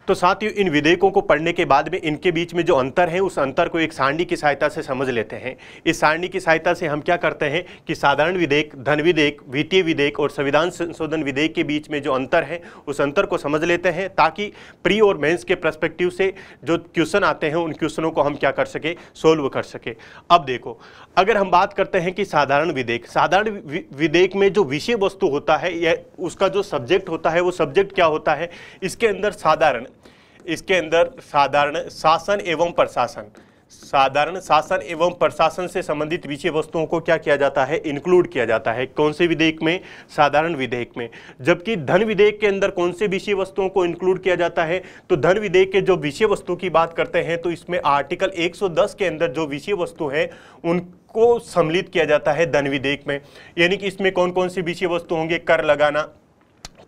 तो साथियों, इन विधेयकों को पढ़ने के बाद में इनके बीच में जो अंतर है उस अंतर को एक सारणी की सहायता से समझ लेते हैं। इस सारणी की सहायता से हम क्या करते हैं कि साधारण विधेयक, धन विधेयक, वित्तीय विधेयक और संविधान संशोधन विधेयक के बीच में जो अंतर है उस अंतर को समझ लेते हैं, ताकि प्री और मेंस के पर्सपेक्टिव से जो क्वेश्चन आते हैं उन क्वेश्चनों को हम क्या कर सके, सोल्व कर सके। अब देखो, अगर हम बात करते हैं कि साधारण विधेयक, साधारण विधेयक में जो विषय वस्तु होता है या उसका जो सब्जेक्ट होता है वो सब्जेक्ट क्या होता है, इसके अंदर साधारण शासन एवं प्रशासन, साधारण शासन एवं प्रशासन से संबंधित विषय वस्तुओं को क्या किया जाता है, इंक्लूड किया जाता है। कौन से विधेयक में? साधारण विधेयक में। जबकि धन विधेयक के अंदर कौन से विषय वस्तुओं को इंक्लूड किया जाता है? तो धन विधेयक के जो विषय वस्तु की बात करते हैं तो इसमें आर्टिकल 110 के अंदर जो विषय वस्तु है उनको सम्मिलित किया जाता है धन विधेयक में। यानी कि इसमें कौन कौन सी विषय वस्तु होंगे? कर लगाना,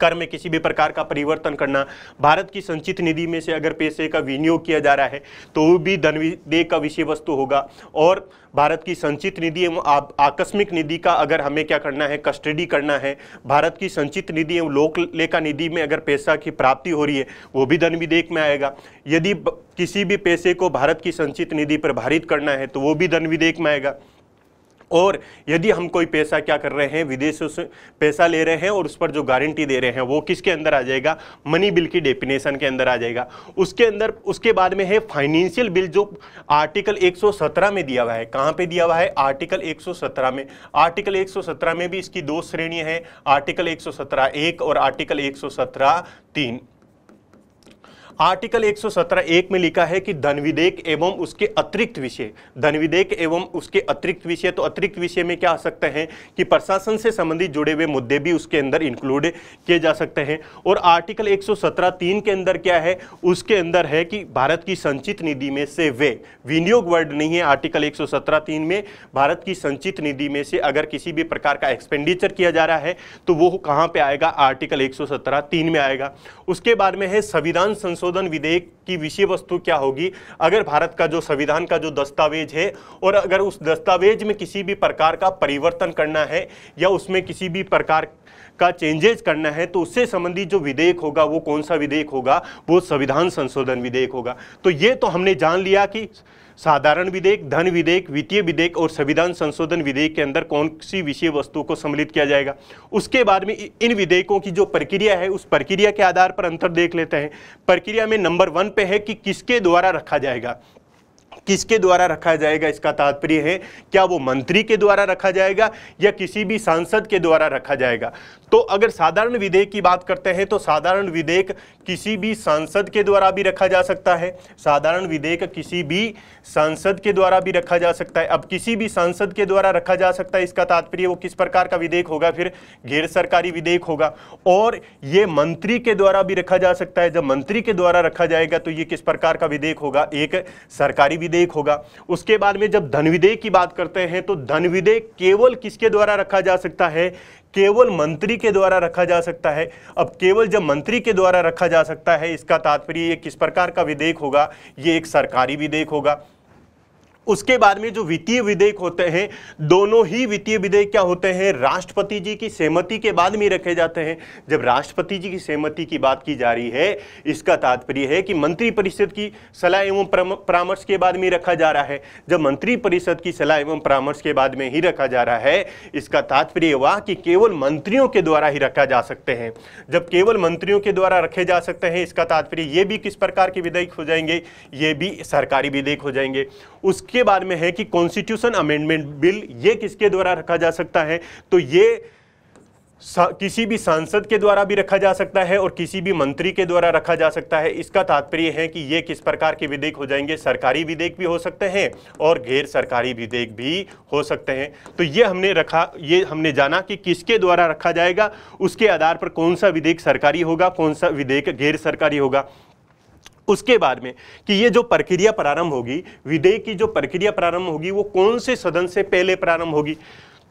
कर में किसी भी प्रकार का परिवर्तन करना, भारत की संचित निधि में से अगर पैसे का विनियोग किया जा रहा है तो वो भी धन विधेयक का विषय वस्तु होगा। और भारत की संचित निधि एवं आकस्मिक निधि का अगर हमें क्या करना है, कस्टडी करना है, भारत की संचित निधि एवं लोक लेखा निधि में अगर पैसा की प्राप्ति हो रही है वो भी धन विधेयक में आएगा। यदि किसी भी पैसे को भारत की संचित निधि पर भारित करना है तो वो भी धन विधेयक में आएगा। और यदि हम कोई पैसा क्या कर रहे हैं, विदेशों से पैसा ले रहे हैं और उस पर जो गारंटी दे रहे हैं वो किसके अंदर आ जाएगा? मनी बिल की डेफिनेशन के अंदर आ जाएगा। उसके बाद में है फाइनेंशियल बिल, जो आर्टिकल 117 में दिया हुआ है। कहाँ पे दिया हुआ है? आर्टिकल 117 में। आर्टिकल 117 में भी इसकी दो श्रेणियां हैं, आर्टिकल 117(1) और आर्टिकल 117(3). आर्टिकल 117(1) में लिखा है कि धन विधेयक एवं उसके अतिरिक्त विषय, धन विधेयक एवं उसके अतिरिक्त विषय, तो अतिरिक्त विषय में क्या आ सकते हैं कि प्रशासन से संबंधित जुड़े हुए मुद्दे भी उसके अंदर इंक्लूड किए जा सकते हैं। और आर्टिकल 117(3) के अंदर क्या है? उसके अंदर है कि भारत की संचित निधि में से वे, विनियोग वर्ड नहीं है आर्टिकल 117(3) में, भारत की संचित निधि में से अगर किसी भी प्रकार का एक्सपेंडिचर किया जा रहा है तो वो कहाँ पे आएगा? आर्टिकल 117(3) में आएगा। उसके बाद में है संविधान संशोधन विधेयक की विषय वस्तु क्या होगी? अगर भारत का जो संविधान का जो दस्तावेज है और अगर उस दस्तावेज में किसी भी प्रकार का परिवर्तन करना है या उसमें किसी भी प्रकार का चेंजेस करना है तो उससे संबंधित जो विधेयक होगा वो कौन सा विधेयक होगा? वो संविधान संशोधन विधेयक होगा। तो ये तो हमने जान लिया कि साधारण विधेयक, धन विधेयक, वित्तीय विधेयक और संविधान संशोधन विधेयक के अंदर कौन सी विषय वस्तु को सम्मिलित किया जाएगा। उसके बाद में इन विधेयकों की जो प्रक्रिया है उस प्रक्रिया के आधार पर अंतर देख लेते हैं। प्रक्रिया में नंबर 1 पे है कि किसके द्वारा रखा जाएगा। किसके द्वारा रखा जाएगा, इसका तात्पर्य है क्या वो मंत्री के द्वारा रखा जाएगा या किसी भी सांसद के द्वारा रखा जाएगा। तो अगर साधारण विधेयक की बात करते हैं तो साधारण विधेयक किसी भी सांसद के द्वारा भी रखा जा सकता है। साधारण विधेयक किसी भी सांसद के द्वारा भी रखा जा सकता है। अब किसी भी सांसद के द्वारा रखा जा सकता है, इसका तात्पर्य वो किस प्रकार का विधेयक होगा? फिर गैर सरकारी विधेयक होगा। और ये मंत्री के द्वारा भी रखा जा सकता है। जब मंत्री के द्वारा रखा जाएगा तो ये किस प्रकार का विधेयक होगा? एक सरकारी विधेयक होगा। उसके बाद में जब धन विधेयक की बात करते हैं तो धन विधेयक केवल किसके द्वारा रखा जा सकता है? केवल मंत्री के द्वारा रखा जा सकता है। अब केवल जब मंत्री के द्वारा रखा जा सकता है, इसका तात्पर्य ये किस प्रकार का विधेयक होगा? ये एक सरकारी विधेयक होगा। उसके बाद में जो वित्तीय विधेयक होते हैं, दोनों ही वित्तीय विधेयक क्या होते हैं? राष्ट्रपति जी की सहमति के बाद में रखे जाते हैं। जब राष्ट्रपति जी की सहमति की बात की जा रही है, इसका तात्पर्य है कि मंत्रिपरिषद की सलाह एवं परामर्श के बाद में रखा जा रहा है। जब मंत्रिपरिषद की सलाह एवं परामर्श के बाद में ही रखा जा रहा है, इसका तात्पर्य हुआ कि केवल मंत्रियों के द्वारा ही रखा जा सकते हैं। जब केवल मंत्रियों के द्वारा रखे जा सकते हैं, इसका तात्पर्य ये भी किस प्रकार के विधेयक हो जाएंगे? ये भी सरकारी विधेयक हो जाएंगे। उसके बाद में है कि कॉन्स्टिट्यूशन अमेंडमेंट बिल, ये किसके द्वारा रखा जा सकता है? तो ये किसी भी सांसद के द्वारा भी रखा जा सकता है और किसी भी मंत्री के द्वारा रखा जा सकता है। इसका तात्पर्य है कि ये किस प्रकार के विधेयक हो जाएंगे? सरकारी विधेयक भी हो सकते हैं और गैर सरकारी विधेयक भी हो सकते हैं। तो ये हमने जाना कि किसके द्वारा रखा जाएगा, उसके आधार पर कौन सा विधेयक सरकारी होगा, कौन सा विधेयक गैर सरकारी होगा। उसके बाद में कि ये जो प्रक्रिया प्रारंभ होगी, विधेयक की जो प्रक्रिया प्रारंभ होगी वो कौन से सदन से पहले प्रारंभ होगी?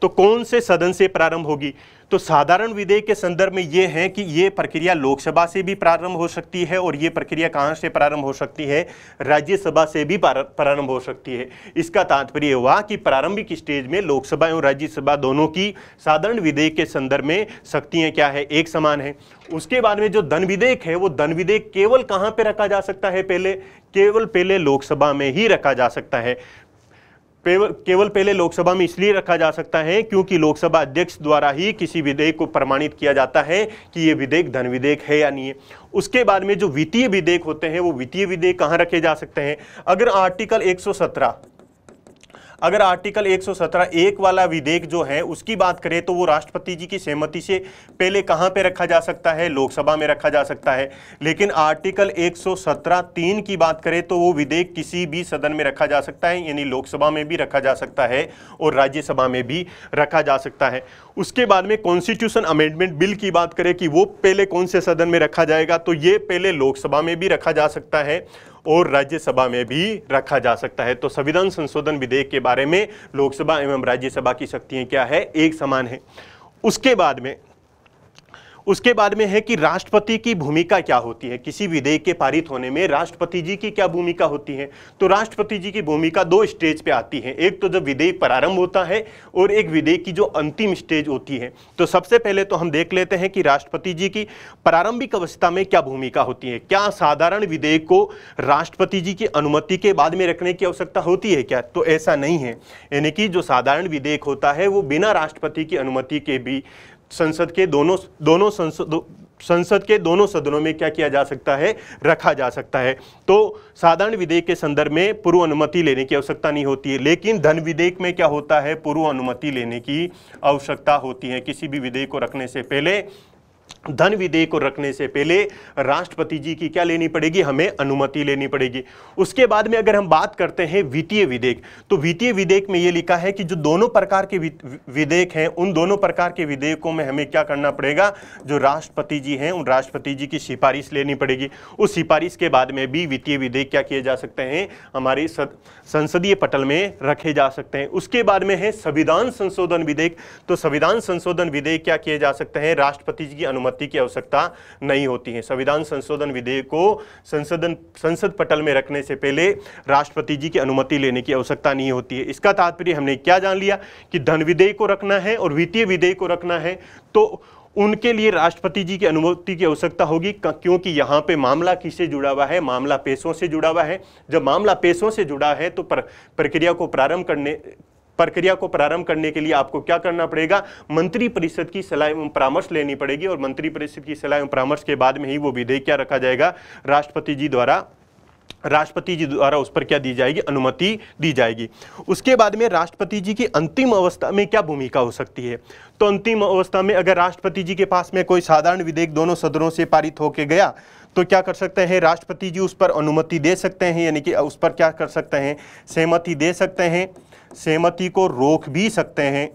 तो कौन से सदन से प्रारंभ होगी? तो साधारण विधेयक के संदर्भ में ये है कि ये प्रक्रिया लोकसभा से भी प्रारंभ हो सकती है और ये प्रक्रिया कहाँ से प्रारंभ हो सकती है? राज्यसभा से भी प्रारंभ हो सकती है। इसका तात्पर्य हुआ कि प्रारंभिक स्टेज में लोकसभा एवं राज्यसभा दोनों की साधारण विधेयक के संदर्भ में शक्तियां क्या है? एक समान है। उसके बाद में जो धन विधेयक है, वो धन विधेयक केवल कहाँ पे रखा जा सकता है? केवल पहले लोकसभा में ही रखा जा सकता है। केवल पहले लोकसभा में इसलिए रखा जा सकता है क्योंकि लोकसभा अध्यक्ष द्वारा ही किसी विधेयक को प्रमाणित किया जाता है कि ये विधेयक धन विधेयक है या नहीं है। उसके बाद में जो वित्तीय विधेयक होते हैं, वो वित्तीय विधेयक कहाँ रखे जा सकते हैं? अगर आर्टिकल 117 एक वाला विधेयक जो है उसकी बात करें तो वो राष्ट्रपति जी की सहमति से पहले कहाँ पे रखा जा सकता है? लोकसभा में रखा जा सकता है। लेकिन आर्टिकल 117(3) की बात करें तो वो विधेयक किसी भी सदन में रखा जा सकता है, यानी लोकसभा में भी रखा जा सकता है और राज्यसभा में भी रखा जा सकता है। उसके बाद में कॉन्स्टिट्यूशन अमेंडमेंट बिल की बात करें कि वो पहले कौन से सदन में रखा जाएगा, तो ये पहले लोकसभा में भी रखा जा सकता है और राज्यसभा में भी रखा जा सकता है। तो संविधान संशोधन विधेयक के बारे में लोकसभा एवं राज्यसभा की शक्तियां क्या है? एक समान है। उसके बाद में है कि राष्ट्रपति की भूमिका क्या होती है? किसी विधेयक के पारित होने में राष्ट्रपति जी की क्या भूमिका होती है? तो राष्ट्रपति जी की भूमिका दो स्टेज पे आती है। एक तो जब विधेयक प्रारंभ होता है और एक विधेयक की जो अंतिम स्टेज होती है। तो सबसे पहले तो हम देख लेते हैं कि राष्ट्रपति जी की प्रारंभिक अवस्था में क्या भूमिका होती है। क्या साधारण विधेयक को राष्ट्रपति जी की अनुमति के बाद में रखने की आवश्यकता होती है क्या? तो ऐसा नहीं है। यानी कि जो साधारण विधेयक होता है वो बिना राष्ट्रपति की अनुमति के भी संसद के दोनों सदनों में क्या किया जा सकता है? रखा जा सकता है। तो साधारण विधेयक के संदर्भ में पूर्व अनुमति लेने की आवश्यकता नहीं होती है। लेकिन धन विधेयक में क्या होता है? पूर्व अनुमति लेने की आवश्यकता होती है। किसी भी विधेयक को रखने से पहले, धन विधेयक को रखने से पहले राष्ट्रपति जी की क्या लेनी पड़ेगी? हमें अनुमति लेनी पड़ेगी। उसके बाद में अगर हम बात करते हैं वित्तीय विधेयक, तो वित्तीय विधेयक में ये लिखा है कि जो दोनों प्रकार के विधेयक हैं, उन दोनों प्रकार के विधेयकों में हमें क्या करना पड़ेगा? जो राष्ट्रपति जी हैं, उन राष्ट्रपति जी की सिफारिश लेनी पड़ेगी। उस सिफारिश के बाद में भी वित्तीय विधेयक क्या किए जा सकते हैं? हमारे संसदीय पटल में रखे जा सकते हैं। उसके बाद में है संविधान संशोधन विधेयक। तो संविधान संशोधन विधेयक क्या किए जा सकते हैं? राष्ट्रपति जी की अनुमति की आवश्यकता नहीं होती है। संविधान संशोधन विधेयक को संसद पटल में रखने से पहले राष्ट्रपति जी की अनुमति लेने की आवश्यकता नहीं होती है। इसका तात्पर्य हमने क्या जान लिया कि धन विधेयक को रखना है और वित्तीय विधेयक को रखना है तो उनके लिए राष्ट्रपति जी की अनुमति की आवश्यकता होगी, क्योंकि यहाँ पे मामला किससे जुड़ा हुआ है? मामला पेशों से जुड़ा हुआ है। जब मामला पेशों से जुड़ा है तो प्रक्रिया को प्रारंभ करने के लिए आपको क्या करना पड़ेगा? मंत्री परिषद की सलाह एवं परामर्श लेनी पड़ेगी और मंत्री परिषद की सलाह एवं परामर्श के बाद में ही वो विधेयक क्या रखा जाएगा? राष्ट्रपति जी द्वारा उस पर क्या दी जाएगी? अनुमति दी जाएगी। उसके बाद में राष्ट्रपति जी की अंतिम अवस्था में क्या भूमिका हो सकती है? तो अंतिम अवस्था में अगर राष्ट्रपति जी के पास में कोई साधारण विधेयक दोनों सदनों से पारित होके गया तो क्या कर सकते हैं? राष्ट्रपति जी उस पर अनुमति दे सकते हैं, यानी कि उस पर क्या कर सकते हैं? सहमति दे सकते हैं, सहमति को रोक भी सकते हैं,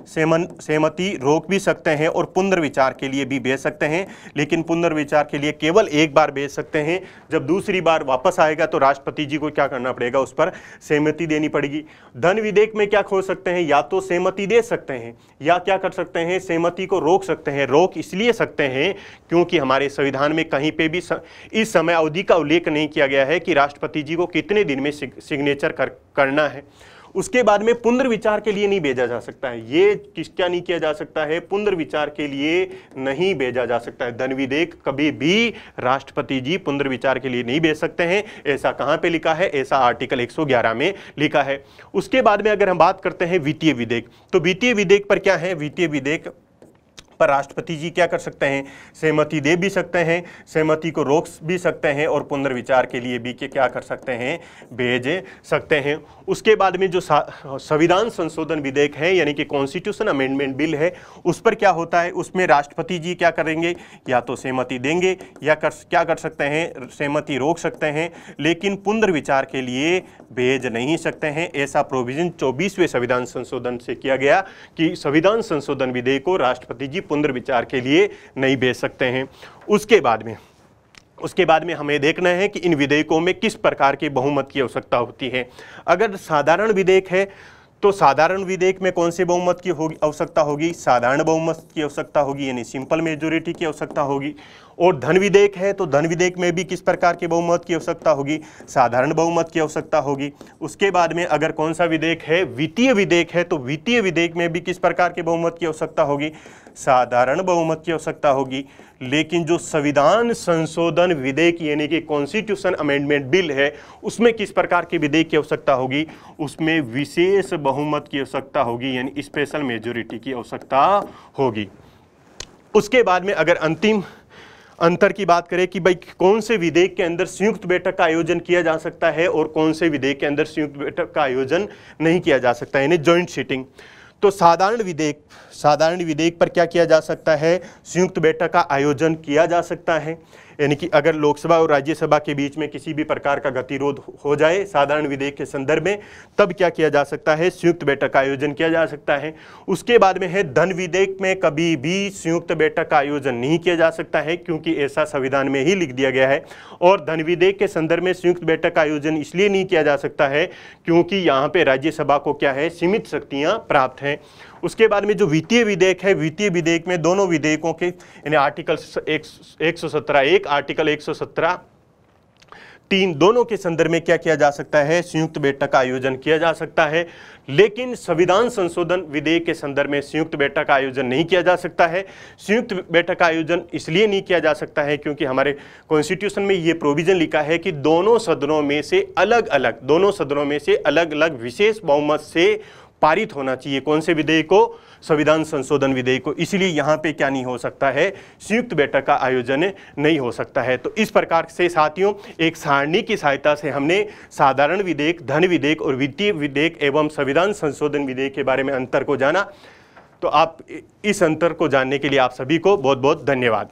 सहमति रोक भी सकते हैं और पुनर्विचार के लिए भी भेज सकते हैं। लेकिन पुनर्विचार के लिए केवल एक बार भेज सकते हैं। जब दूसरी बार वापस आएगा तो राष्ट्रपति जी को क्या करना पड़ेगा? उस पर सहमति देनी पड़ेगी। धन विधेयक में क्या हो सकते हैं? या तो सहमति दे सकते हैं या क्या कर सकते हैं? सहमति को रोक सकते हैं। रोक इसलिए सकते हैं क्योंकि हमारे संविधान में कहीं पे भी इस समय अवधि का उल्लेख नहीं किया गया है कि राष्ट्रपति जी को कितने दिन में सिग्नेचर करना है। उसके बाद में पुनर्विचार के लिए नहीं भेजा जा सकता है। ये क्या नहीं किया जा सकता है? पुनर्विचार के लिए नहीं भेजा जा सकता है। धन विधेयक कभी भी राष्ट्रपति जी पुनर्विचार के लिए नहीं भेज सकते हैं। ऐसा कहां पे लिखा है? ऐसा आर्टिकल 111 में लिखा है। उसके बाद में अगर हम बात करते हैं वित्तीय विधेयक, तो वित्तीय विधेयक पर क्या है? वित्तीय विधेयक पर राष्ट्रपति जी क्या कर सकते हैं? सहमति दे भी सकते हैं, सहमति को रोक भी सकते हैं और पुनर्विचार के लिए भी क्या कर सकते हैं? भेज सकते हैं। उसके बाद में जो संविधान संशोधन विधेयक है यानी कि कॉन्स्टिट्यूशन अमेंडमेंट बिल है, उस पर क्या होता है? उसमें राष्ट्रपति जी क्या करेंगे? या तो सहमति देंगे या क्या कर सकते हैं? सहमति रोक सकते हैं, लेकिन पुनर्विचार के लिए भेज नहीं सकते हैं। ऐसा प्रोविजन 24वें संविधान संशोधन से किया गया कि संविधान संशोधन विधेयक को राष्ट्रपति जी पुनर्विचार के लिए नहीं भेज सकते हैं। उसके बाद में हमें देखना है कि इन विधेयकों में किस प्रकार के बहुमत की आवश्यकता होती है। अगर साधारण विधेयक है तो साधारण विधेयक में कौन से बहुमत की होगी आवश्यकता होगी? साधारण बहुमत की आवश्यकता होगी, यानी सिंपल मेजोरिटी की आवश्यकता होगी। और धन विधेयक है तो धन विधेयक में भी किस प्रकार के बहुमत की आवश्यकता होगी? साधारण बहुमत की आवश्यकता होगी। उसके बाद में अगर कौन सा विधेयक है? वित्तीय विधेयक है तो वित्तीय विधेयक में भी किस प्रकार के बहुमत की आवश्यकता होगी? साधारण बहुमत की आवश्यकता होगी। लेकिन जो संविधान संशोधन विधेयक यानी कि कॉन्स्टिट्यूशन अमेंडमेंट बिल है, उसमें किस प्रकार के विधेयक की आवश्यकता होगी? उसमें विशेष बहुमत की आवश्यकता होगी, यानी स्पेशल मेजोरिटी की आवश्यकता होगी। उसके बाद में अगर अंतिम अंतर की बात करें कि भाई कौन से विधेयक के अंदर संयुक्त बैठक का आयोजन किया जा सकता है और कौन से विधेयक के अंदर संयुक्त बैठक का आयोजन नहीं किया जा सकता, यानी जॉइंट सीटिंग। तो साधारण विधेयक पर क्या किया जा सकता है? संयुक्त बैठक का आयोजन किया जा सकता है, यानी कि अगर लोकसभा और राज्यसभा के बीच में किसी भी प्रकार का गतिरोध हो जाए साधारण विधेयक के संदर्भ में, तब क्या किया जा सकता है? संयुक्त बैठक का आयोजन किया जा सकता है। उसके बाद में है धन विधेयक में कभी भी संयुक्त बैठक का आयोजन नहीं किया जा सकता है, क्योंकि ऐसा संविधान में ही लिख दिया गया है। और धन विधेयक के संदर्भ में संयुक्त बैठक का आयोजन इसलिए नहीं किया जा सकता है क्योंकि यहाँ पे राज्यसभा को क्या है? सीमित शक्तियाँ प्राप्त हैं। उसके बाद में जो वित्तीय विधेयक है, वित्तीय विधेयक में दोनों विधेयकों के यानी आर्टिकल 117(1) आर्टिकल 117(3) दोनों के संदर्भ में क्या किया जा सकता है? संयुक्त बैठक का आयोजन किया जा सकता है। लेकिन संविधान संशोधन विधेयक के संदर्भ में संयुक्त बैठक का आयोजन नहीं किया जा सकता है। संयुक्त बैठक का आयोजन इसलिए नहीं किया जा सकता है क्योंकि हमारे कॉन्स्टिट्यूशन में ये प्रोविजन लिखा है कि दोनों सदनों में से अलग अलग विशेष बहुमत से पारित होना चाहिए। कौन से विधेयक को? संविधान संशोधन विधेयक को। इसलिए यहाँ पे क्या नहीं हो सकता है? संयुक्त बैठक का आयोजन नहीं हो सकता है। तो इस प्रकार से साथियों एक सारणी की सहायता से हमने साधारण विधेयक, धन विधेयक और वित्तीय विधेयक एवं संविधान संशोधन विधेयक के बारे में अंतर को जाना। तो आप इस अंतर को जानने के लिए आप सभी को बहुत बहुत धन्यवाद।